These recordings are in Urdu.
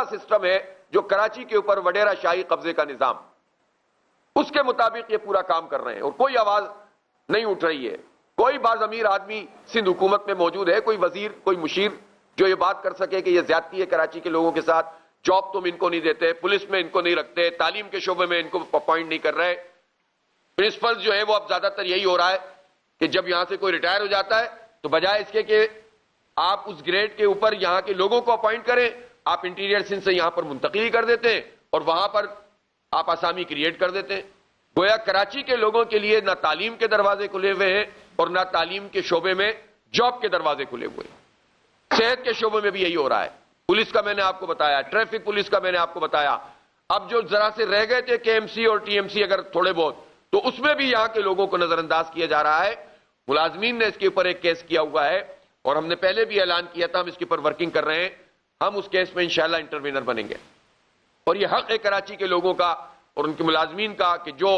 سسٹم ہے جو کراچی کے اوپر وڈیرا شاہی قبضے کا نظام، اس کے مطابق یہ پورا کام کر رہے ہیں اور کوئی آواز نہیں اٹھ رہی ہے. کوئی باضمیر آدمی سندھ حکومت میں موجود ہے، کوئی وزیر، کوئی مشیر جو یہ بات کر سکے کہ یہ زیادتی ہے کراچی کے لوگوں کے ساتھ؟ جاب تم ان کو نہیں دیتے، پولیس میں ان کو نہیں رکھتے، تعلیم کے شعبے میں ان کو اپوائنٹ نہیں کر رہے. پرنسپل جو ہے وہ اب زیادہ تر یہی ہو رہا ہے کہ جب یہاں سے کوئی ریٹائر ہو جاتا ہے تو بجائے اس کے کہ آپ اس گریڈ کے اوپر یہاں کے لوگوں کو اپوائنٹ کریں، آپ انٹیریئر سندھ سے یہاں پر منتقلی کر دیتے ہیں اور وہاں پر آپ آسامی کریٹ کر دیتے ہیں. گویا کراچی کے لوگوں کے لیے نہ تعلیم کے دروازے کھلے ہوئے ہیں اور نہ تعلیم کے شعبے میں جاب کے دروازے کھلے ہوئے ہیں. صحت کے شعبے میں بھی یہی ہو رہا ہے. پولیس کا میں نے آپ کو بتایا، ٹریفک پولیس کا میں نے آپ کو بتایا. اب جو ذرا سے رہ گئے تھے کے ایم سی اور ٹی ایم سی اگر تھوڑے بہت، تو اس میں بھی یہاں کے لوگوں کو نظر انداز کیا جا رہا ہے. ملازمین نے اس کے اوپر ایک کیس کیا ہوا ہے اور ہم نے پہلے بھی اعلان کیا تھا ہم اس کے اوپر ورکنگ کر رہے ہیں. ہم اس کیس میں انشاءاللہ انٹروینر بنیں گے اور یہ حق ہے کراچی کے لوگوں کا اور ان کے ملازمین کا کہ جو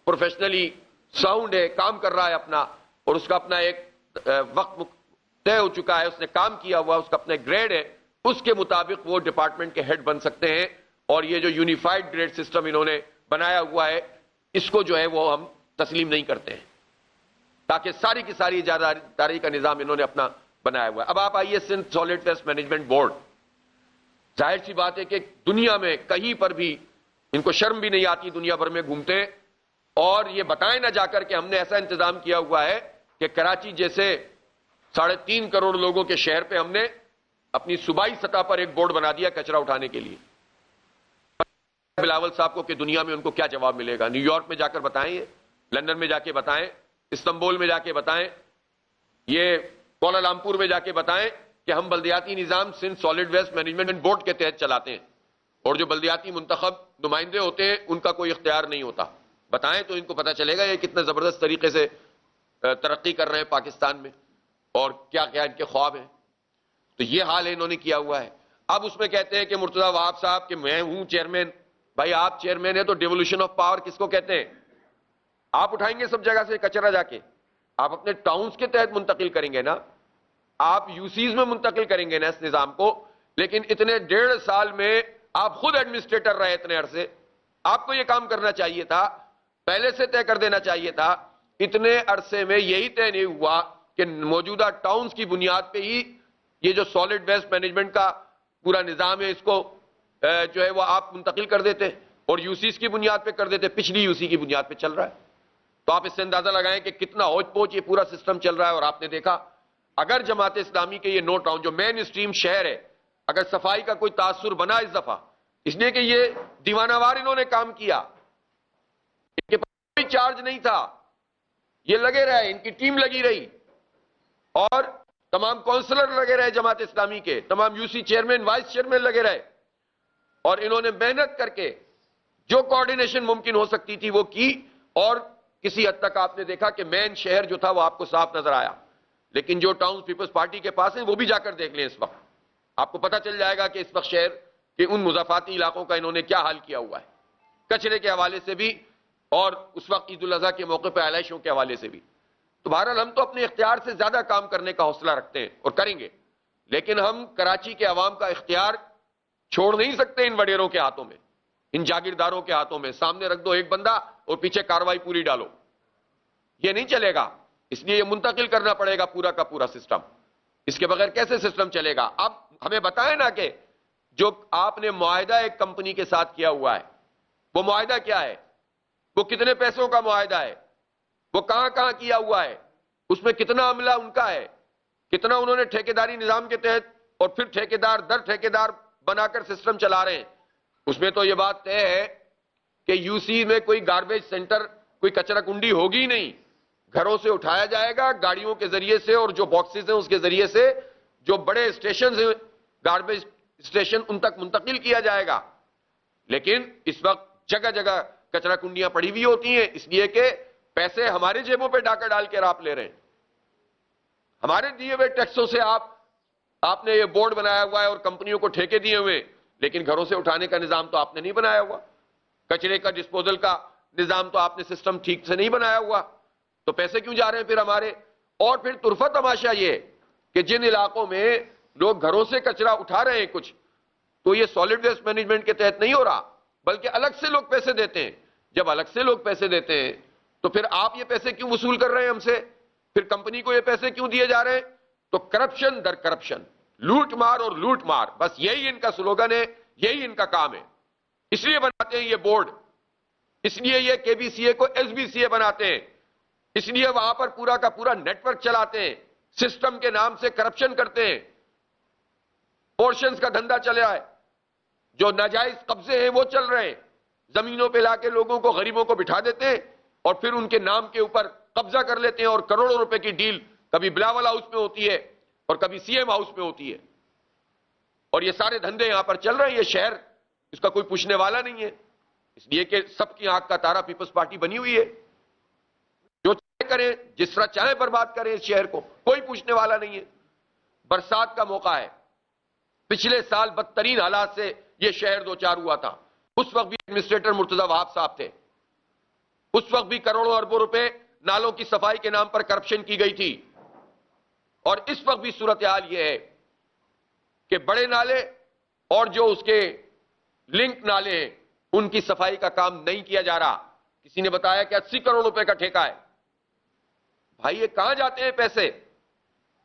پروفیشنلی ساؤنڈ ہے، کام کر رہا ہے اپنا، اور اس کا اپنا ایک وقت طے ہو چکا ہے، اس نے کام کیا ہوا، اس کا اپنا گریڈ ہے، اس کے مطابق وہ ڈپارٹمنٹ کے ہیڈ بن سکتے ہیں. اور یہ جو یونیفائڈ گریڈ سسٹم انہوں نے بنایا ہوا ہے اس کو جو ہے وہ ہم تسلیم نہیں کرتے ہیں، تاکہ ساری کی ساری اجارہ کا نظام انہوں نے اپنا بنایا ہوا ہے. اب آپ آئیے Sindh solid waste management board, ظاہر سی بات ہے کہ دنیا میں کہیں پر بھی ان کو شرم بھی نہیں آتی، دنیا بھر میں گھومتے ہیں اور یہ بتائیں نہ جا کر کہ ہم نے ایسا انتظام کیا ہوا ہے کہ کراچی جیسے 3.5 کروڑ لوگوں کے شہر پہ ہم نے اپنی صوبائی سطح پر ایک بورڈ بنا دیا کچرا اٹھانے کے لیے. بلاول صاحب کو کہ دنیا میں ان کو کیا جواب ملے گا؟ نیو یارک میں جا کر بتائیں، یہ لندن میں جا کے بتائیں، استنبول میں جا کے بتائیں، یہ کوالالمپور میں جا کے بتائیں کہ ہم بلدیاتی نظام Sindh solid waste management board کے تحت چلاتے ہیں اور جو بلدیاتی منتخب نمائندے ہوتے ہیں ان کا کوئی اختیار نہیں ہوتا. بتائیں تو ان کو پتہ چلے گا یہ کتنے زبردست طریقے سے ترقی کر رہے ہیں پاکستان میں اور کیا کیا ان کے خواب ہیں. تو یہ حال ہے انہوں نے کیا ہوا ہے. اب اس میں کہتے ہیں کہ مرتضی وہاب صاحب کہ میں ہوں چیئرمین. بھائی آپ چیئرمین ہیں تو ڈیوولوشن آف پاور کس کو کہتے ہیں؟ آپ اٹھائیں گے سب جگہ سے کچرا جا کے، آپ اپنے ٹاؤنز کے تحت منتقل کریں گے نا، آپ یو سیز میں منتقل کریں گے نا اس نظام کو. لیکن اتنے 1.5 سال میں آپ خود ایڈمنسٹریٹر رہے اتنے عرصے، آپ کو یہ کام کرنا چاہیے تھا، پہلے سے طے کر دینا چاہیے تھا. اتنے عرصے میں یہی طے نہیں ہوا کہ موجودہ ٹاؤنز کی بنیاد پہ ہی یہ جو سالڈ ویسٹ مینجمنٹ کا پورا نظام ہے اس کو جو ہے وہ آپ منتقل کر دیتے اور یو سیز کی بنیاد پہ کر دیتے. پچھلی یو سی کی بنیاد پہ چل رہا ہے. تو آپ اس سے اندازہ لگائیں کہ کتنا ہوچ پوچ یہ پورا سسٹم چل رہا ہے. اور آپ نے دیکھا اگر جماعت اسلامی کے یہ 9 ٹاؤن جو مین اسٹریم شہر ہے، اگر صفائی کا کوئی تاثر بنا اس دفعہ، اس لیے کہ یہ دیوانہ وار انہوں نے کام کیا، ان کے پاس کوئی چارج نہیں تھا، یہ لگے رہے، ان کی ٹیم لگی رہی اور تمام کونسلر لگے رہے جماعت اسلامی کے، تمام U C chairman vice chairman لگے رہے اور انہوں نے محنت کر کے جو کوارڈینیشن ممکن ہو سکتی تھی وہ کی. اور کسی حد تک آپ نے دیکھا کہ مین شہر جو تھا وہ آپ کو صاف نظر آیا. لیکن جو ٹاؤن پیپلز پارٹی کے پاس ہیں وہ بھی جا کر دیکھ لیں، اس وقت آپ کو پتہ چل جائے گا کہ اس وقت شہر کے ان مضافاتی علاقوں کا انہوں نے کیا حال کیا ہوا ہے، کچرے کے حوالے سے بھی اور اس وقت عید الاضحیٰ کے موقع پہ علائشوں کے حوالے سے بھی. تو بہرحال ہم تو اپنے اختیار سے زیادہ کام کرنے کا حوصلہ رکھتے ہیں اور کریں گے، لیکن ہم کراچی کے عوام کا اختیار چھوڑ نہیں سکتے ان وڈیروں کے ہاتھوں میں، ان جاگیرداروں کے ہاتھوں میں. سامنے رکھ دو ایک بندہ اور پیچھے کاروائی پوری ڈالو، یہ نہیں چلے گا. اس لیے یہ منتقل کرنا پڑے گا پورا کا پورا سسٹم. اس کے بغیر کیسے سسٹم چلے گا؟ اب ہمیں بتائیں نا کہ جو آپ نے معاہدہ ایک کمپنی کے ساتھ کیا ہوا ہے وہ معاہدہ کیا ہے، وہ کتنے پیسوں کا معاہدہ ہے، وہ کہاں کہاں کیا ہوا ہے، اس میں کتنا عملہ ان کا ہے، کتنا انہوں نے ٹھیکیداری نظام کے تحت اور پھر ٹھیکیدار در ٹھیکیدار بنا کر سسٹم چلا رہے ہیں. اس میں تو یہ بات طے ہے کہ یو سی میں کوئی گاربیج سینٹر، کوئی کچرا کنڈی ہوگی نہیں، گھروں سے اٹھایا جائے گا گاڑیوں کے ذریعے سے اور جو باکسز ہیں اس کے ذریعے سے جو بڑے اسٹیشنز ہیں گاربیج اسٹیشن ان تک منتقل کیا جائے گا. لیکن اس وقت جگہ جگہ کچرا کنڈیاں پڑی ہوئی ہوتی ہیں اس لیے کہ پیسے ہمارے جیبوں پہ ڈاکہ ڈال کے آپ لے رہے ہیں. ہمارے دیے ہوئے ٹیکسوں سے آپ نے یہ بورڈ بنایا ہوا ہے اور کمپنیوں کو ٹھیکے دیے ہوئے، لیکن گھروں سے اٹھانے کا نظام تو آپ نے نہیں بنایا ہوا، کچرے کا ڈسپوزل کا نظام تو آپ نے سسٹم ٹھیک سے نہیں بنایا ہوا. تو پیسے کیوں جا رہے ہیں پھر ہمارے؟ اور پھر طرفہ تماشا یہ کہ جن علاقوں میں لوگ گھروں سے کچرا اٹھا رہے ہیں کچھ، تو یہ سالڈ ویسٹ مینجمنٹ کے تحت نہیں ہو رہا، بلکہ الگ سے لوگ پیسے دیتے ہیں۔ جب الگ سے لوگ پیسے دیتے ہیں تو پھر آپ یہ پیسے کیوں وصول کر رہے ہیں ہم سے؟ پھر کمپنی کو یہ پیسے کیوں دیے جا رہے ہیں؟ تو کرپشن در کرپشن، لوٹ مار اور لوٹ مار، بس یہی ان کا سلوگن ہے، یہی ان کا کام ہے۔ اس لیے بناتے ہیں یہ بورڈ، اس لیے یہ کے بی سی اے کو ایس بی سی اے بناتے ہیں، اس لیے وہاں پر پورا کا پورا نیٹ ورک چلاتے ہیں، سسٹم کے نام سے کرپشن کرتے ہیں، پورشنز کا دھندا چلا ہے، جو ناجائز قبضے ہیں وہ چل رہے ہیں، زمینوں پہ لا کے لوگوں کو، غریبوں کو بٹھا دیتے ہیں اور پھر ان کے نام کے اوپر قبضہ کر لیتے ہیں، اور کروڑوں روپے کی ڈیل کبھی بلاول ہاؤس میں ہوتی ہے اور کبھی سی ایم ہاؤس میں ہوتی ہے، اور یہ سارے دھندے یہاں پر چل رہے ہیں۔ یہ شہر، اس کا کوئی پوچھنے والا نہیں ہے، اس لیے کہ سب کی آنکھ کا تارا پیپلز پارٹی بنی ہوئی ہے، جو چاہے کریں، جس طرح چاہے برباد کریں اس شہر کو، کوئی پوچھنے والا نہیں ہے۔ برسات کا موقع ہے، پچھلے سال بدترین حالات سے یہ شہر دوچار ہوا تھا، اس وقت بھی ایڈمنسٹریٹر مرتضی وہاب صاحب تھے، اس وقت بھی کروڑوں اربوں روپے نالوں کی صفائی کے نام پر کرپشن کی گئی تھی، اور اس وقت بھی صورتحال یہ ہے کہ بڑے نالے اور جو اس کے لنک نالے ہیں ان کی صفائی کا کام نہیں کیا جا رہا۔ کسی نے بتایا کہ 80 کروڑ روپے کا ٹھیکہ ہے۔ بھائی یہ کہاں جاتے ہیں پیسے؟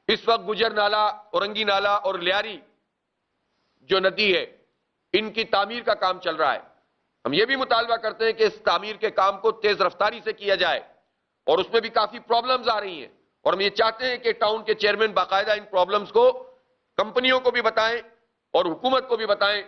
اس وقت گجر نالا، اورنگی نالا اور لیاری جو ندی ہے، ان کی تعمیر کا کام چل رہا ہے۔ ہم یہ بھی مطالبہ کرتے ہیں کہ اس تعمیر کے کام کو تیز رفتاری سے کیا جائے، اور اس میں بھی کافی پرابلمز آ رہی ہیں، اور ہم یہ چاہتے ہیں کہ ٹاؤن کے چیئرمین باقاعدہ ان پرابلمز کو کمپنیوں کو بھی بتائیں اور حکومت کو بھی بتائیں